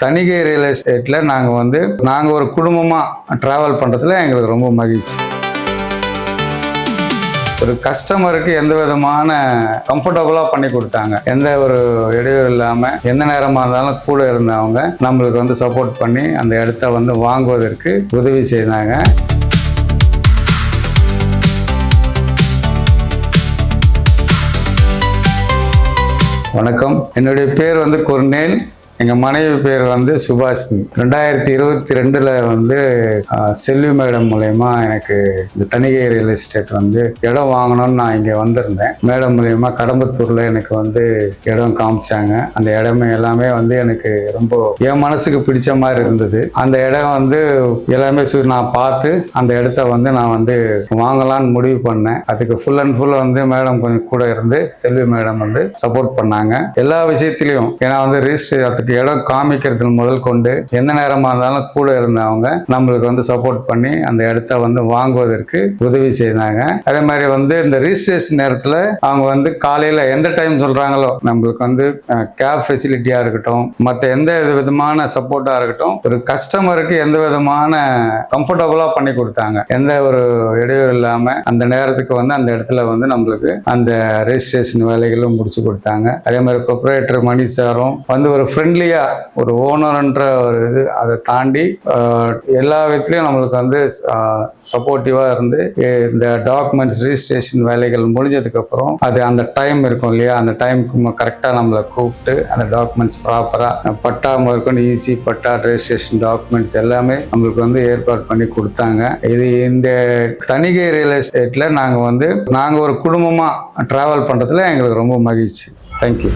Thanigai real எஸ்டேட்ல நாங்க ஒரு குடும்பமா டிராவல் பண்றதுல எங்களுக்கு ரொம்ப மகிழ்ச்சி. ஒரு கஸ்டமருக்கு எந்த விதமான கம்ஃபர்டபுளா பண்ணி கொடுத்தாங்க. எந்த ஒரு இடையூறு இல்லாம எந்த நேரமா இருந்தாலும் கூட இருந்தவங்க நம்மளுக்கு சப்போர்ட் பண்ணி அந்த இடத்த வாங்குவதற்கு உதவி செய்தாங்க. வணக்கம், என்னுடைய பேர் குர்னேல். எங்க மனைவி பேர் சுபாஷினி. 2022ல செல்வி மேடம் மூலயமா எனக்கு இந்த தணிகை ரியல் எஸ்டேட் இடம் வாங்கணும்னு நான் இங்க வந்திருந்தேன். மேடம் மூலயமா கடம்பத்தூர்ல எனக்கு இடம் காமிச்சாங்க. அந்த இடமே எல்லாமே எனக்கு ரொம்ப என் மனசுக்கு பிடிச்ச மாதிரி இருந்தது. அந்த இடம் எல்லாமே நான் பார்த்து அந்த இடத்த நான் வாங்கலான்னு முடிவு பண்ணேன். அதுக்கு ஃபுல் அண்ட் ஃபுல் மேடம் கொஞ்சம் கூட இருந்து செல்வி மேடம் சப்போர்ட் பண்ணாங்க எல்லா விஷயத்திலையும். ஏன்னா ரிஜிஸ்டர் அதுக்கு இடம் காமிக்கிறது முதல் கொண்டு எந்த நேரமா இருந்தாலும் கூட இருந்தவங்க நம்மளுக்கு சப்போர்ட் பண்ணி அந்த இடத்த வாங்குவதற்கு உதவி செய்தாங்க. அதே மாதிரி இந்த ரிஜிஸ்ட்ரேஷன் நேரத்துல அவங்க காலையில எந்த டைம் சொல்றாங்களோ நம்மளுக்கு கேப் ஃபெசிலிட்டியா இருக்கட்டும், மற்ற எந்த விதமான சப்போர்ட்டா இருக்கட்டும், ஒரு கஸ்டமருக்கு எந்த விதமான கம்ஃபர்டபுளா பண்ணி கொடுத்தாங்க. எந்த ஒரு இடையூறு இல்லாம அந்த நேரத்துக்கு அந்த இடத்துல நம்மளுக்கு அந்த ரெஜிஸ்ட்ரேஷன் வேலைகளும் முடிச்சு கொடுத்தாங்க. அதே மாதிரி ப்ரொப்ரைட்டர் மணி சாரும் ஒரு ஃப்ரெண்ட்லியா ஒரு ஓனர்ன்ற ஒரு இது அதை தாண்டி எல்லா விதத்திலையும் நம்மளுக்கு சப்போர்ட்டிவா இருந்து இந்த டாக்குமெண்ட்ஸ் ரிஜிஸ்ட்ரேஷன் வேலைகள் முடிஞ்சதுக்கு அப்புறம் அது அந்த டைம் இருக்கும் இல்லையா, அந்த டைமுக்கு கரெக்டா நம்மளை கூப்பிட்டு அந்த டாக்குமெண்ட்ஸ் ப்ராப்பரா பட்டா முதற்கொண்டு ஈஸி பட்டா ரெஜிஸ்ட்ரேஷன் டாக்குமெண்ட்ஸ் எல்லாமே நம்மளுக்கு ஏற்பாடு பண்ணி கொடுத்தாங்க. இது இந்த தணிகை ரியல் எஸ்டேட்ல நாங்க ஒரு குடும்பமா டிராவல் பண்றதுல எங்களுக்கு ரொம்ப மகிழ்ச்சி. தேங்க்யூ.